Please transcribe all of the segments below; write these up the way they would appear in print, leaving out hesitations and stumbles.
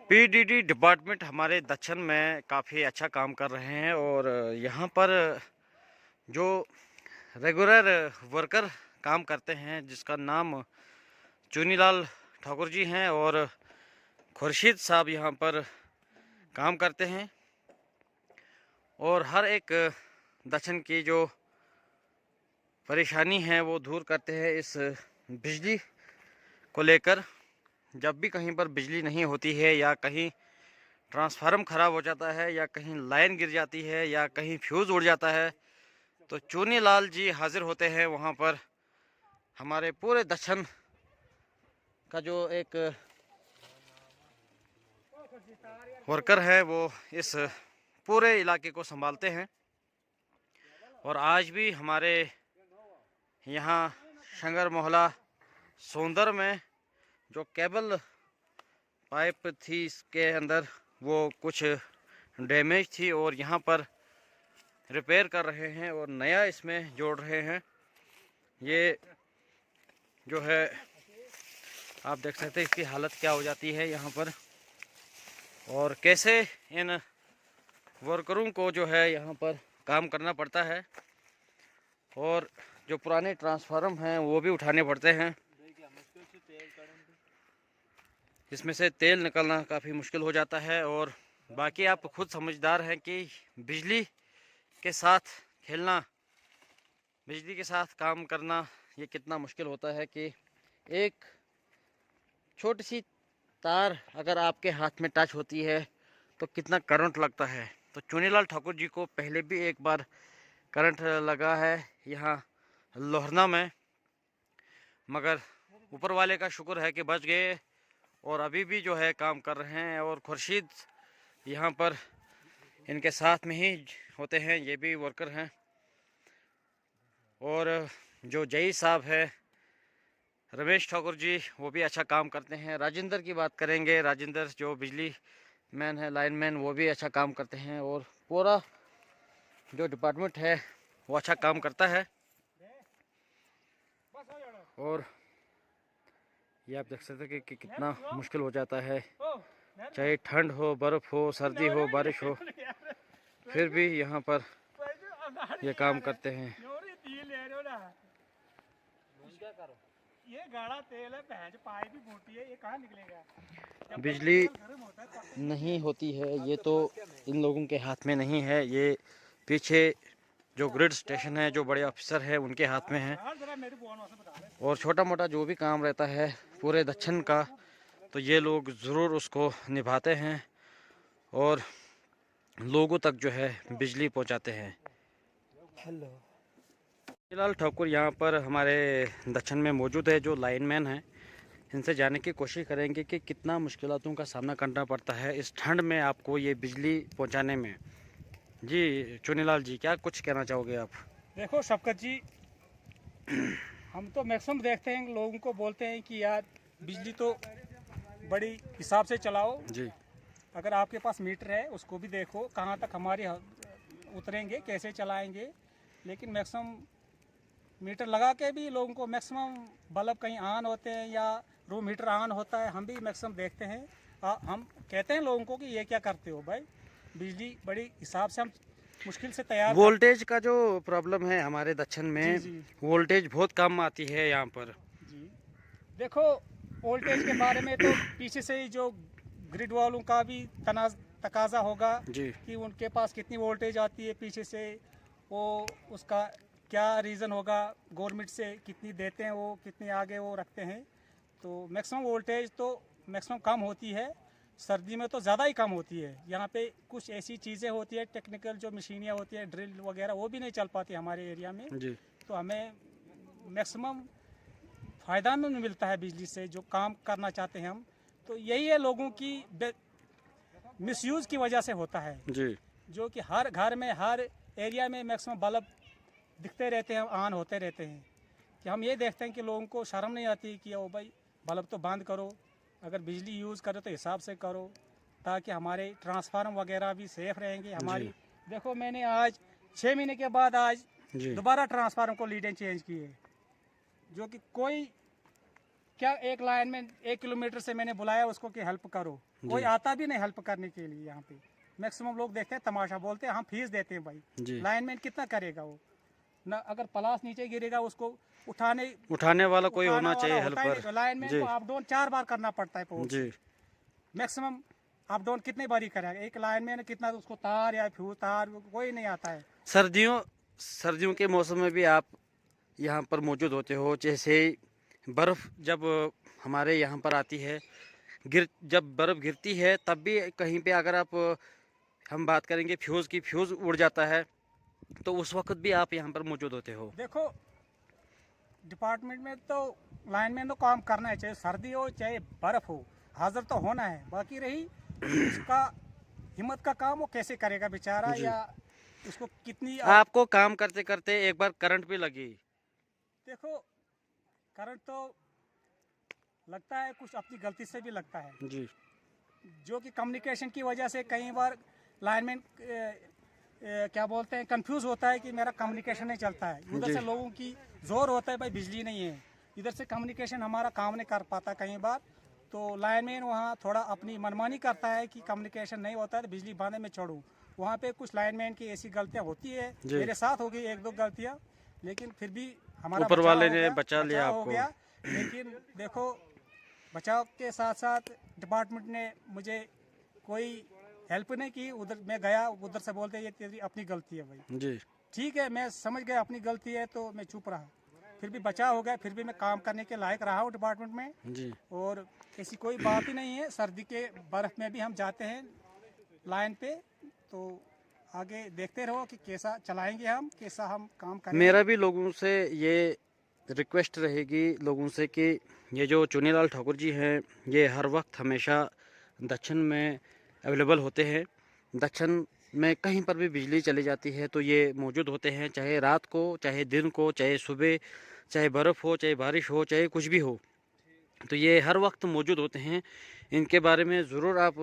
PDD department हमारे दक्षिण में काफ़ी अच्छा काम कर रहे हैं और यहाँ पर जो रेगुलर वर्कर काम करते हैं जिसका नाम चुनीलाल ठाकुर जी हैं और खुर्शीद साहब यहाँ पर काम करते हैं और हर एक दक्षिण की जो परेशानी है वो दूर करते हैं इस बिजली को लेकर। जब भी कहीं पर बिजली नहीं होती है या कहीं ट्रांसफार्मर ख़राब हो जाता है या कहीं लाइन गिर जाती है या कहीं फ्यूज़ उड़ जाता है तो चुनीलाल जी हाजिर होते हैं वहाँ पर। हमारे पूरे दक्षिण का जो एक वर्कर है वो इस पूरे इलाके को संभालते हैं और आज भी हमारे यहाँ शंगर मोहल्ला सोंदर में जो केबल पाइप थी इसके अंदर वो कुछ डैमेज थी और यहाँ पर रिपेयर कर रहे हैं और नया इसमें जोड़ रहे हैं। ये जो है आप देख सकते हैं इसकी हालत क्या हो जाती है यहाँ पर और कैसे इन वर्करों को जो है यहाँ पर काम करना पड़ता है और जो पुराने ट्रांसफार्मर हैं वो भी उठाने पड़ते हैं। इसमें से तेल निकलना काफ़ी मुश्किल हो जाता है और बाकी आप खुद समझदार हैं कि बिजली के साथ खेलना, बिजली के साथ काम करना ये कितना मुश्किल होता है कि एक छोटी सी तार अगर आपके हाथ में टच होती है तो कितना करंट लगता है। तो चुनीलाल ठाकुर जी को पहले भी एक बार करंट लगा है यहाँ लोहरना में, मगर ऊपर वाले का शुक्र है कि बच गए और अभी भी जो है काम कर रहे हैं। और खुर्शीद यहाँ पर इनके साथ में ही होते हैं, ये भी वर्कर हैं। और जो जई साहब है रमेश ठाकुर जी वो भी अच्छा काम करते हैं। राजेंद्र की बात करेंगे, राजेंद्र जो बिजली मैन है, लाइन मैन, वो भी अच्छा काम करते हैं और पूरा जो डिपार्टमेंट है वो अच्छा काम करता है। और ये आप देख सकते हैं कि कितना मुश्किल हो जाता है, चाहे ठंड हो, बर्फ़ हो, सर्दी हो, बारिश हो, फिर भी यहाँ पर ये काम करते हैं। ये गाढ़ा तेल है, भैंस पाई भी मोटी है, ये कहाँ निकलेगा। बिजली नहीं होती है ये तो इन लोगों के हाथ में नहीं है, ये पीछे जो ग्रिड स्टेशन है, जो बड़े अफसर है उनके हाथ में है। और छोटा मोटा जो भी काम रहता है पूरे दक्षिण का तो ये लोग ज़रूर उसको निभाते हैं और लोगों तक जो है बिजली पहुंचाते हैं। हेलो, फिलहाल ठाकुर यहाँ पर हमारे दक्षिण में मौजूद है जो लाइनमैन हैं, इनसे जानने की कोशिश करेंगे कि कितना मुश्किलों का सामना करना पड़ता है इस ठंड में आपको ये बिजली पहुंचाने में। जी चुनीलाल जी, क्या कुछ कहना चाहोगे आप? देखो शफकत जी, हम तो मैक्सिमम देखते हैं, लोगों को बोलते हैं कि यार बिजली तो बड़ी हिसाब से चलाओ। जी अगर आपके पास मीटर है उसको भी देखो कहाँ तक हमारी उतरेंगे, कैसे चलाएंगे। लेकिन मैक्सिमम मीटर लगा के भी लोगों को मैक्सिमम बल्ब कहीं ऑन होते हैं या रूम हीटर ऑन होता है, हम भी मैक्सिमम देखते हैं। हम कहते हैं लोगों को कि ये क्या करते हो भाई, बिजली बड़ी हिसाब से हम मुश्किल से तैयार वोल्टेज का जो प्रॉब्लम है हमारे दक्षिण में, जी जी वोल्टेज बहुत कम आती है यहाँ पर। जी। देखो वोल्टेज के बारे में तो पीछे से ही जो ग्रिड वालों का भी तकाजा होगा जी कि उनके पास कितनी वोल्टेज आती है पीछे से, वो उसका क्या रीज़न होगा, गवर्नमेंट से कितनी देते हैं, वो कितनी आगे वो रखते हैं। तो मैक्सिमम वोल्टेज तो मैक्सिमम कम होती है, सर्दी में तो ज़्यादा ही कम होती है। यहाँ पे कुछ ऐसी चीज़ें होती है, टेक्निकल जो मशीनियाँ होती हैं, ड्रिल वगैरह, वो भी नहीं चल पाती हमारे एरिया में। जी तो हमें मैक्सिमम फ़ायदा में मिलता है बिजली से, जो काम करना चाहते हैं हम। तो यही है लोगों की मिसयूज़ की वजह से होता है, जी जो कि हर घर में, हर एरिया में मैक्सिमम बल्ब दिखते रहते हैं, ऑन होते रहते हैं। कि हम ये देखते हैं कि लोगों को शर्म नहीं आती कि ओ भाई बल्ब तो बंद करो, अगर बिजली यूज़ करो तो हिसाब से करो, ताकि हमारे ट्रांसफार्मर वगैरह भी सेफ रहेंगे हमारी। देखो मैंने आज 6 महीने के बाद आज जी दोबारा ट्रांसफार्मर को लीडें चेंज की है, जो कि कोई क्या एक लाइन में 1 किलोमीटर से मैंने बुलाया उसको कि हेल्प करो, कोई आता भी नहीं हेल्प करने के लिए। यहाँ पे मैक्सिमम लोग देखते हैं तमाशा, बोलते हैं हम फीस देते हैं भाई, लाइनमैन कितना करेगा वो ना, अगर प्लास नीचे गिरेगा उसको उठाने वाला कोई होना चाहिए हेल्पर। लाइनमैन को अप डाउन 4 बार करना पड़ता है पोल से। मैक्सिमम अप डाउन कितने बारी करेगा एक लाइनमैन, कितना उसको तार या फ्यूज तार कोई नहीं आता है। सर्दियों के मौसम में भी आप यहाँ पर मौजूद होते हो, जैसे बर्फ़ जब हमारे यहाँ पर आती है, जब बर्फ़ गिरती है तब भी कहीं पे अगर आप हम बात करेंगे फ्यूज़ की, फ्यूज़ उड़ जाता है तो उस वक्त भी आप यहाँ पर मौजूद होते हो। देखो डिपार्टमेंट में तो लाइनमैन तो काम करना है, चाहे सर्दी हो चाहे बर्फ हो, हाजिर तो होना है। बाकी रही उसका हिम्मत का काम, वो कैसे करेगा बेचारा, या उसको कितनी आपको काम करते करते एक बार करंट भी लगी। देखो करंट तो लगता है, कुछ अपनी गलती से भी लगता है जी, जो कि कम्युनिकेशन की वजह से कई बार लाइनमैन क्या बोलते हैं कंफ्यूज होता है कि मेरा कम्युनिकेशन नहीं चलता है। उधर से लोगों की जोर होता है भाई बिजली नहीं है, इधर से कम्युनिकेशन हमारा काम नहीं कर पाता कई बार, तो लाइनमैन वहाँ थोड़ा अपनी मनमानी करता है कि कम्युनिकेशन नहीं होता है तो बिजली बांधे में चढ़ूँ। वहाँ पे कुछ लाइनमैन की ऐसी गलतियाँ होती है, मेरे साथ हो गई 1-2 गलतियाँ, लेकिन फिर भी हमारा ऊपर वाले ने बचा लिया हो गया। लेकिन देखो बचाव के साथ साथ डिपार्टमेंट ने मुझे कोई हेल्प नहीं की। उधर मैं गया, उधर से बोलते ये तेरी अपनी गलती है भाई जी, ठीक है, मैं समझ गया अपनी गलती है तो मैं चुप रहा, फिर भी बचाव हो गया, फिर भी मैं काम करने के लायक रहा हूँ डिपार्टमेंट में जी। और ऐसी कोई बात ही नहीं है। सर्दी के बर्फ में भी हम जाते हैं लाइन पे, तो आगे देखते रहो कि कैसा चलाएंगे हम, कैसा हम काम करेंगे। मेरा भी लोगों से ये रिक्वेस्ट रहेगी लोगों से कि ये जो चुनीलाल ठाकुर जी हैं ये हर वक्त हमेशा दक्षिण में अवेलेबल होते हैं। दक्षिण में कहीं पर भी बिजली चली जाती है तो ये मौजूद होते हैं, चाहे रात को, चाहे दिन को, चाहे सुबह, चाहे बर्फ़ हो, चाहे बारिश हो, चाहे कुछ भी हो, तो ये हर वक्त मौजूद होते हैं। इनके बारे में ज़रूर आप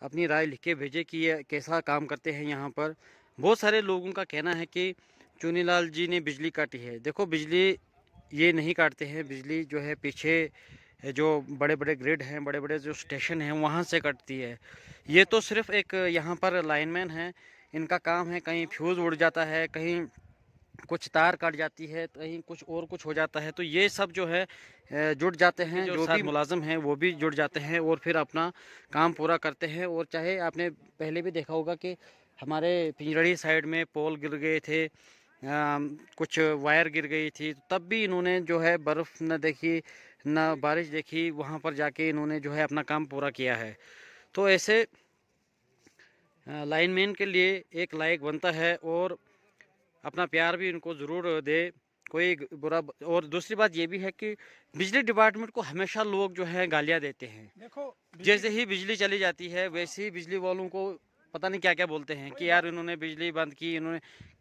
अपनी राय लिख के भेजें कि ये कैसा काम करते हैं यहाँ पर। बहुत सारे लोगों का कहना है कि चुनीलाल जी ने बिजली काटी है। देखो बिजली ये नहीं काटते हैं, बिजली जो है पीछे जो बड़े बड़े ग्रिड हैं, बड़े बड़े जो स्टेशन हैं वहाँ से कटती है। ये तो सिर्फ एक यहाँ पर लाइनमैन हैं, इनका काम है, कहीं फ्यूज़ उड़ जाता है, कहीं कुछ तार कट जाती है, कहीं कुछ हो जाता है, तो ये सब जो है जुड़ जाते हैं, जो भी मुलाजिम हैं वो भी जुड़ जाते हैं और फिर अपना काम पूरा करते हैं। और चाहे आपने पहले भी देखा होगा कि हमारे पिंजरड़ी साइड में पोल गिर गए थे, कुछ वायर गिर गई थी, तब भी इन्होंने जो है बर्फ़ न देखी न बारिश देखी, वहाँ पर जाके इन्होंने जो है अपना काम पूरा किया है। तो ऐसे लाइनमैन के लिए एक लायक बनता है और अपना प्यार भी इनको ज़रूर दे, कोई बुरा। और दूसरी बात ये भी है कि बिजली डिपार्टमेंट को हमेशा लोग जो है गालियाँ देते हैं। देखो जैसे ही बिजली चली जाती है वैसे ही बिजली वालों को पता नहीं क्या क्या बोलते हैं कि यार इन्होंने बिजली बंद की, इन्होंने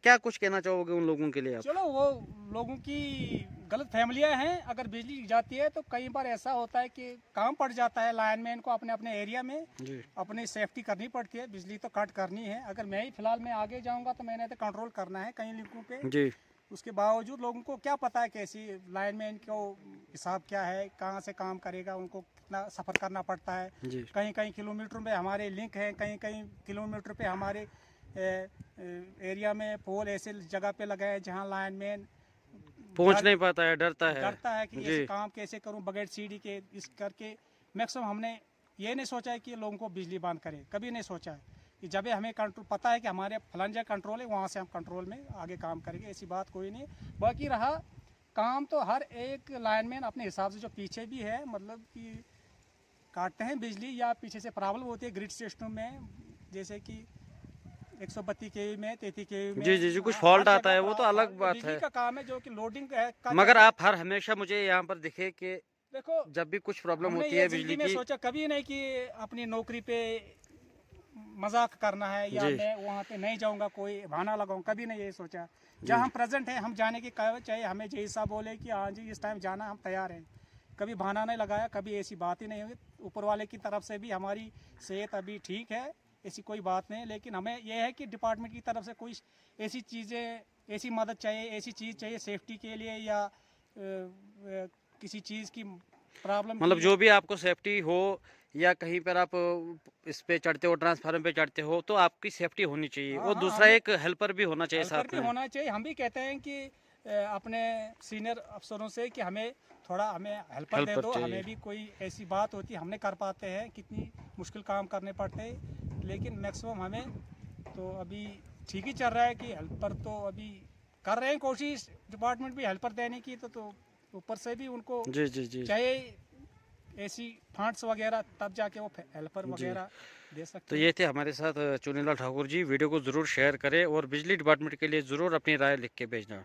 क्या कुछ कहना चाहोगे उन लोगों के लिए आप? चलो वो लोगों की गलत फैमिलियां हैं। अगर बिजली जाती है तो कई बार ऐसा होता है कि काम पड़ जाता है लाइनमैन को अपने अपने एरिया में जी, अपनी सेफ्टी करनी पड़ती है, बिजली तो कट करनी है। अगर मैं ही फिलहाल मैं आगे जाऊंगा तो मैंने तो कंट्रोल करना है कई लिंकों पे। जी, उसके बावजूद लोगों को क्या पता है कैसी लाइनमैन को हिसाब क्या है, कहाँ से काम करेगा, उनको कितना सफ़र करना पड़ता है। जी, कहीं कहीं किलोमीटर में हमारे लिंक हैं, कहीं कहीं किलोमीटर पे हमारे एरिया में पोल ऐसे जगह पे लगा है जहाँ लाइनमैन पहुंच नहीं पाता है, डरता है कि ऐसे काम कैसे करूं बगैर सीढ़ी के। इस करके मैक्सिमम हमने ये नहीं सोचा है कि लोगों को बिजली बंद करें, कभी नहीं सोचा है कि जब हमें कंट्रोल पता है कि हमारे फलान जगह कंट्रोल है वहाँ से हम कंट्रोल में आगे काम करेंगे, ऐसी बात कोई नहीं। बाकी रहा काम तो हर एक लाइनमैन अपने हिसाब से जो पीछे भी है, मतलब कि काटते हैं बिजली या पीछे से प्रॉब्लम होती है ग्रिड सिस्टम में, जैसे कि 132 केवी में 33 केवी में जी, कुछ फॉल्ट आता है वो तो अलग बात है। बिजली का काम है जो कि लोडिंग है मगर आप हर हमेशा मुझे यहाँ पर दिखे कि देखो जब भी कुछ प्रॉब्लम हमने होती ये है बिजली जिंदगी में की। सोचा कभी नहीं कि अपनी नौकरी पे मजाक करना है या मैं वहाँ पे नहीं जाऊँगा, कोई बहाना लगाऊँ, कभी नहीं ये सोचा। जहाँ हम प्रेजेंट हैं हम जाने की चाहे हमें जैसा बोले कि हाँ जी इस टाइम जाना हम तैयार हैं, कभी बहाना नहीं लगाया, कभी ऐसी बात ही नहीं हुई। ऊपर वाले की तरफ से भी हमारी सेहत अभी ठीक है, ऐसी कोई बात नहीं। लेकिन हमें यह है कि डिपार्टमेंट की तरफ से कोई ऐसी चीज़ें, ऐसी मदद चाहिए, ऐसी चीज़ चाहिए सेफ्टी के लिए या किसी चीज़ की प्रॉब्लम, मतलब जो भी आपको सेफ्टी हो या कहीं पर आप इस पे चढ़ते हो, ट्रांसफार्मर पे चढ़ते हो, तो आपकी सेफ्टी होनी चाहिए। हाँ और हाँ, दूसरा हमें एक हेल्पर भी होना चाहिए हेल्पर साथ भी में। होना चाहिए। हम भी कहते हैं कि अपने सीनियर अफसरों से कि हमें थोड़ा हमें हेल्पर दे हेल्पर दो, चाहिए। हमें भी कोई ऐसी बात होती है हम नहीं कर पाते हैं, कितनी मुश्किल काम करने पड़ते हैं, लेकिन मैक्सिमम हमें तो अभी ठीक ही चल रहा है कि हेल्पर तो अभी कर रहे हैं कोशिश डिपार्टमेंट भी हेल्पर देने की, तो ऊपर से भी उनको जी जी जी चाहिए ऐसी फंड्स वगैरह, तब जाके वो हेल्पर जी। वगैरह दे तो सकते हैं। ये थे हमारे साथ चुनीलाल ठाकुर जी। वीडियो को ज़रूर शेयर करें और बिजली डिपार्टमेंट के लिए ज़रूर अपनी राय लिख के भेजना।